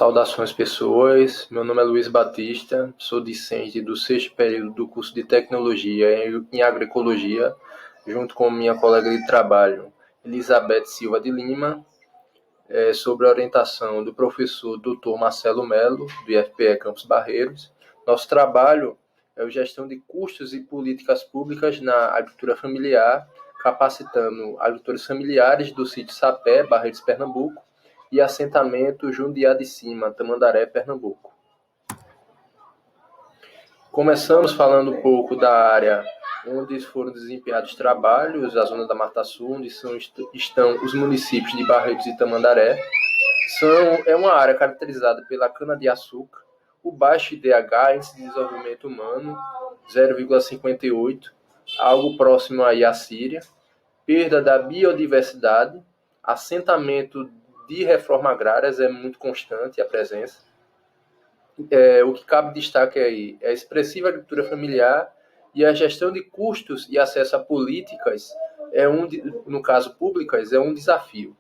Saudações, pessoas. Meu nome é Luiz Batista, sou discente do sexto período do curso de Tecnologia em Agroecologia, junto com minha colega de trabalho, Elizabeth Silva de Lima, sobre a orientação do professor Dr. Marcelo Melo, do IFPE Campos Barreiros. Nosso trabalho é a gestão de custos e políticas públicas na agricultura familiar, capacitando agricultores familiares do sítio Sapé, Barreiros, Pernambuco, e assentamento Jundiá de Cima, Tamandaré, Pernambuco. Começamos falando um pouco da área onde foram desempenhados trabalhos, a zona da Mata Sul, onde estão os municípios de Barreiros e Tamandaré. É uma área caracterizada pela cana-de-açúcar, o baixo IDH, Índice de Desenvolvimento Humano, 0,58, algo próximo aí à Síria, perda da biodiversidade, assentamento de reforma agrárias é muito constante a presença. O que cabe destaque aí é a expressiva agricultura familiar e a gestão de custos e acesso a políticas, no caso públicas, é um desafio.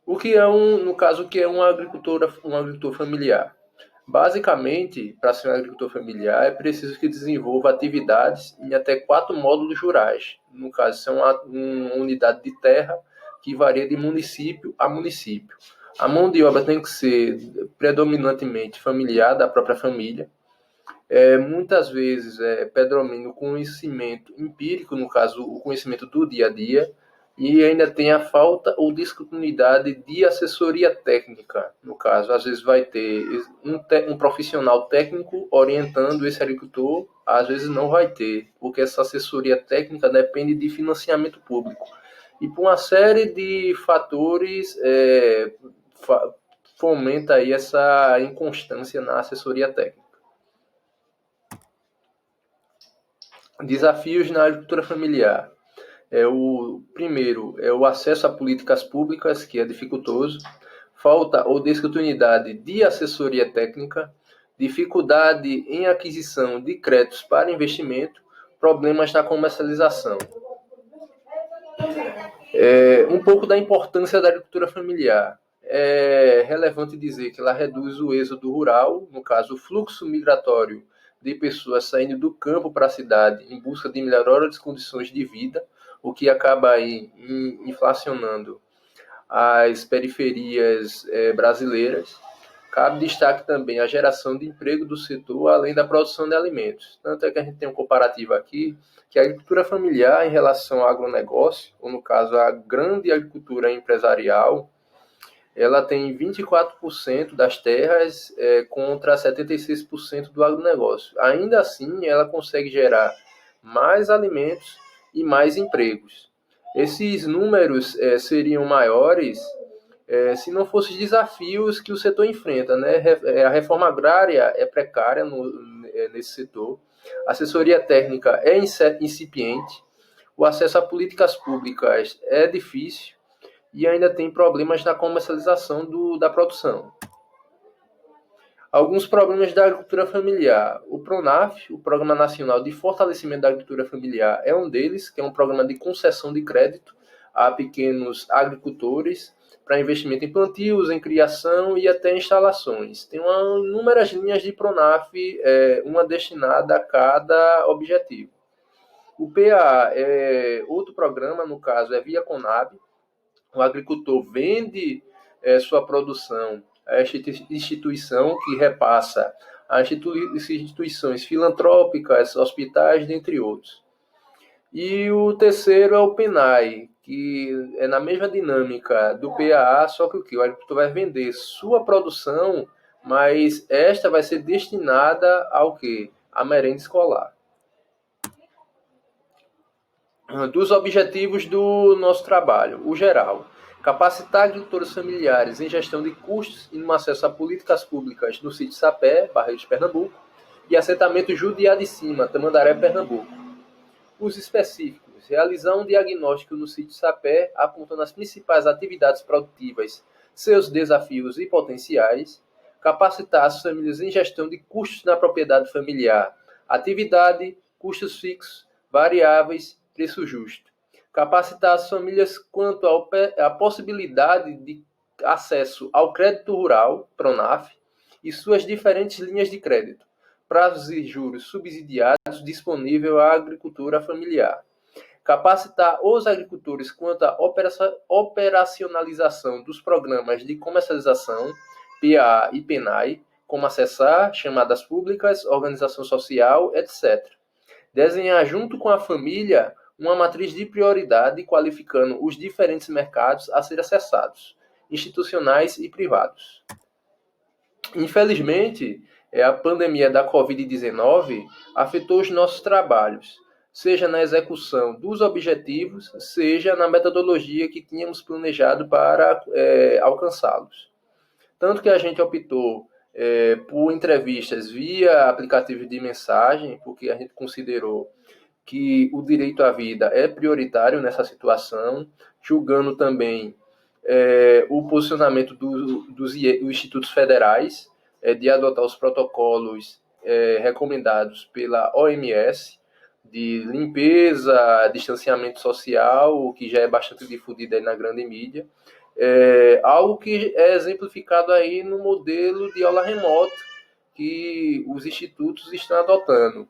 O que é um agricultor familiar? Basicamente, para ser um agricultor familiar, é preciso que desenvolva atividades em até 4 módulos rurais. No caso, são uma unidade de terra que varia de município a município. A mão de obra tem que ser predominantemente familiar, da própria família. Muitas vezes predomina o conhecimento empírico, no caso, o conhecimento do dia a dia, e ainda tem a falta ou disponibilidade de assessoria técnica. No caso, às vezes vai ter um profissional técnico orientando esse agricultor, às vezes não vai ter, porque essa assessoria técnica depende de financiamento público. E por uma série de fatores fomenta aí essa inconstância na assessoria técnica. Desafios na agricultura familiar. O primeiro é o acesso a políticas públicas, que é dificultoso, falta ou descontinuidade de assessoria técnica, dificuldade em aquisição de créditos para investimento, problemas na comercialização. Um pouco da importância da agricultura familiar. É relevante dizer que ela reduz o êxodo rural, no caso, o fluxo migratório de pessoas saindo do campo para a cidade em busca de melhores condições de vida, o que acaba aí inflacionando as periferias brasileiras. Cabe destaque também a geração de emprego do setor, além da produção de alimentos. Tanto é que a gente tem um comparativo aqui, que a agricultura familiar em relação ao agronegócio, ou no caso a grande agricultura empresarial, ela tem 24% das terras contra 76% do agronegócio. Ainda assim, ela consegue gerar mais alimentos e mais empregos. Esses números seriam maiores se não fossem os desafios que o setor enfrenta, né? A reforma agrária é precária nesse setor, a assessoria técnica é incipiente, o acesso a políticas públicas é difícil e ainda tem problemas na comercialização da produção. Alguns problemas da agricultura familiar. O PRONAF, o Programa Nacional de Fortalecimento da Agricultura Familiar, é um deles, que é um programa de concessão de crédito a pequenos agricultores para investimento em plantios, em criação e até instalações. Tem inúmeras linhas de PRONAF, uma destinada a cada objetivo. O PA é outro programa, no caso é via Conab. O agricultor vende sua produção a esta instituição que repassa a instituições filantrópicas, hospitais, dentre outros. E o terceiro é o PENAI, que é na mesma dinâmica do PAA, só que o agricultor vai vender sua produção, mas esta vai ser destinada ao quê? A merenda escolar. Dos objetivos do nosso trabalho, o geral: capacitar agricultores familiares em gestão de custos e no acesso a políticas públicas no sítio Sapé, Barreiros, Pernambuco, e assentamento Jundiá de Cima, Tamandaré, Pernambuco. Os específicos: realizar um diagnóstico no sítio Sapé, apontando as principais atividades produtivas, seus desafios e potenciais, capacitar as famílias em gestão de custos na propriedade familiar, atividade, custos fixos, variáveis, preço justo. Capacitar as famílias quanto à possibilidade de acesso ao crédito rural, PRONAF, e suas diferentes linhas de crédito, prazos e juros subsidiados disponível à agricultura familiar. Capacitar os agricultores quanto à operacionalização dos programas de comercialização, PA e PENAI, como acessar, chamadas públicas, organização social, etc. Desenhar junto com a família uma matriz de prioridade qualificando os diferentes mercados a serem acessados, institucionais e privados. Infelizmente, a pandemia da Covid-19 afetou os nossos trabalhos, seja na execução dos objetivos, seja na metodologia que tínhamos planejado para alcançá-los. Tanto que a gente optou por entrevistas via aplicativo de mensagem, porque a gente considerou que o direito à vida é prioritário nessa situação, julgando também o posicionamento dos institutos federais de adotar os protocolos recomendados pela OMS, de limpeza, distanciamento social, que já é bastante difundido aí na grande mídia, algo que é exemplificado aí no modelo de aula remota que os institutos estão adotando,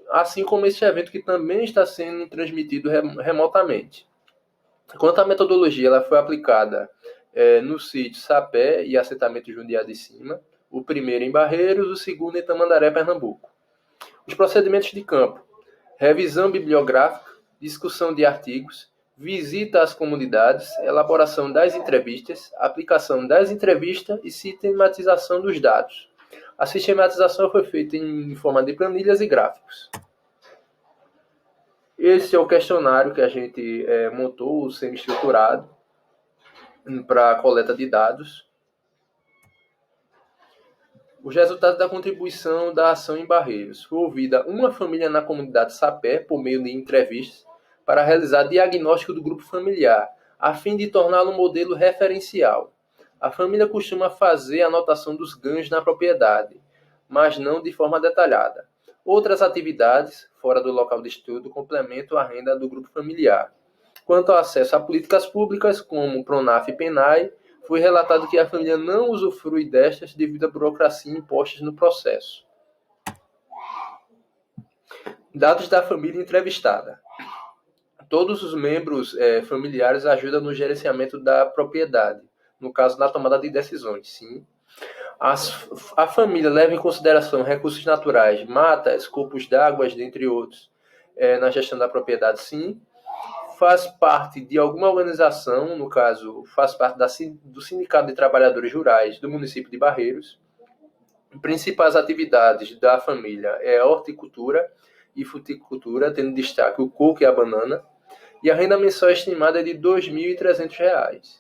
assim como esse evento que também está sendo transmitido remotamente. Quanto à metodologia, ela foi aplicada no sítio Sapé e assentamento Jundiá de Cima, o primeiro em Barreiros, o segundo em Tamandaré, Pernambuco. Os procedimentos de campo: revisão bibliográfica, discussão de artigos, visita às comunidades, elaboração das entrevistas, aplicação das entrevistas e sistematização dos dados. A sistematização foi feita em forma de planilhas e gráficos. Esse é o questionário que a gente montou, semi-estruturado, para a coleta de dados. Os resultados da contribuição da ação em Barreiros. Foi ouvida uma família na comunidade Sapé, por meio de entrevistas, para realizar diagnóstico do grupo familiar, a fim de torná-lo um modelo referencial. A família costuma fazer anotação dos ganhos na propriedade, mas não de forma detalhada. Outras atividades, fora do local de estudo, complementam a renda do grupo familiar. Quanto ao acesso a políticas públicas, como PRONAF e PENAI, foi relatado que a família não usufrui destas devido à burocracia impostas no processo. Dados da família entrevistada. Todos os membros familiares ajudam no gerenciamento da propriedade, no caso, na tomada de decisões, sim. A família leva em consideração recursos naturais, matas, corpos d'água, dentre outros, na gestão da propriedade, sim. Faz parte de alguma organização, no caso, faz parte do Sindicato de Trabalhadores Rurais do município de Barreiros. Principais atividades da família é a horticultura e fruticultura, tendo destaque o coco e a banana, e a renda mensal estimada é de R$ 2.300.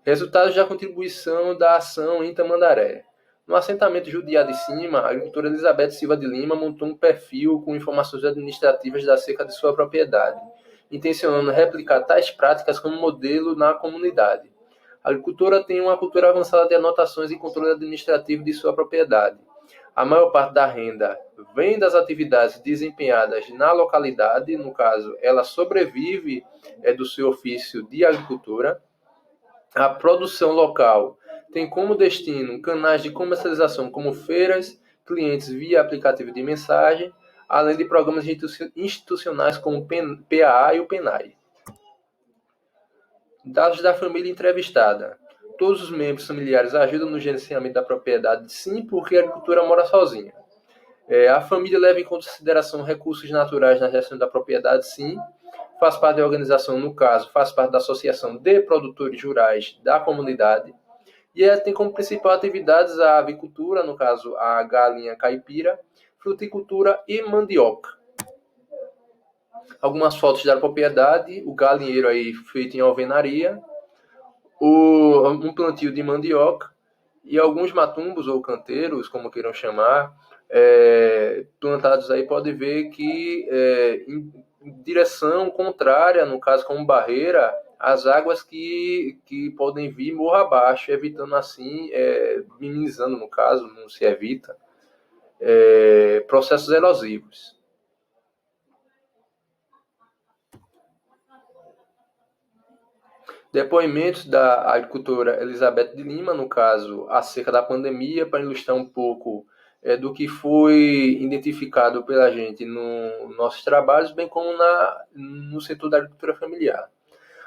Resultados da contribuição da ação em Tamandaré. No assentamento Jundiá de Cima, a agricultora Elizabeth Silva de Lima montou um perfil com informações administrativas da cerca de sua propriedade, intencionando replicar tais práticas como modelo na comunidade. A agricultora tem uma cultura avançada de anotações e controle administrativo de sua propriedade. A maior parte da renda vem das atividades desempenhadas na localidade, no caso, ela sobrevive do seu ofício de agricultura. A produção local tem como destino canais de comercialização como feiras, clientes via aplicativo de mensagem, além de programas institucionais como o PAA e o PENAI. Dados da família entrevistada. Todos os membros familiares ajudam no gerenciamento da propriedade, sim, porque a agricultura mora sozinha. A família leva em consideração recursos naturais na gestão da propriedade, sim. Faz parte da organização, no caso, faz parte da associação de produtores rurais da comunidade. E tem como principal atividades a avicultura, no caso, a galinha caipira, fruticultura e mandioca. Algumas fotos da propriedade, o galinheiro aí feito em alvenaria, um plantio de mandioca e alguns matumbos ou canteiros, como queiram chamar, plantados aí, pode ver que em direção contrária, no caso como barreira, as águas que podem vir morro abaixo, evitando assim, minimizando no caso, não se evita, processos erosivos. Depoimentos da agricultora Elizabeth de Lima, no caso, acerca da pandemia, para ilustrar um pouco do que foi identificado pela gente nos nossos trabalhos, bem como no setor da agricultura familiar.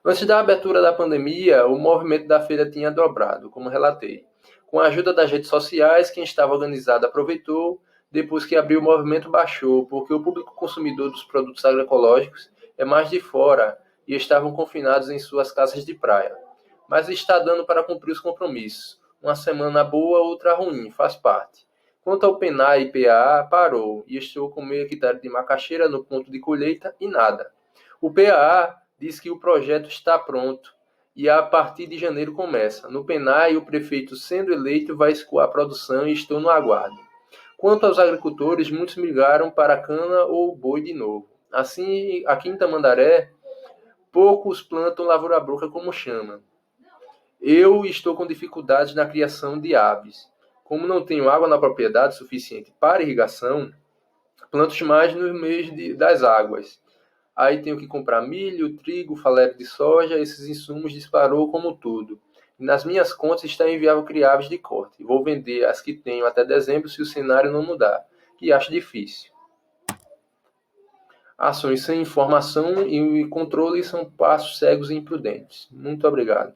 Antes da abertura da pandemia, o movimento da feira tinha dobrado, como relatei. Com a ajuda das redes sociais, quem estava organizado aproveitou. Depois que abriu, o movimento baixou, porque o público consumidor dos produtos agroecológicos é mais de fora e estavam confinados em suas casas de praia. Mas está dando para cumprir os compromissos. Uma semana boa, outra ruim, faz parte. Quanto ao PENAR e PAA, parou e estou com meio hectare de macaxeira no ponto de colheita e nada. O PAA diz que o projeto está pronto e a partir de janeiro começa. No PENAR, o prefeito sendo eleito vai escoar a produção e estou no aguardo. Quanto aos agricultores, muitos migraram para a cana ou boi de novo. Assim, aqui em Tamandaré, poucos plantam lavoura broca como chama. Eu estou com dificuldades na criação de aves. Como não tenho água na propriedade suficiente para irrigação, planto mais no mês das águas. Aí tenho que comprar milho, trigo, farelo de soja, esses insumos disparou como tudo. E nas minhas contas está inviável criar aves de corte. Vou vender as que tenho até dezembro se o cenário não mudar, que acho difícil. Ações sem informação e controle são passos cegos e imprudentes. Muito obrigado.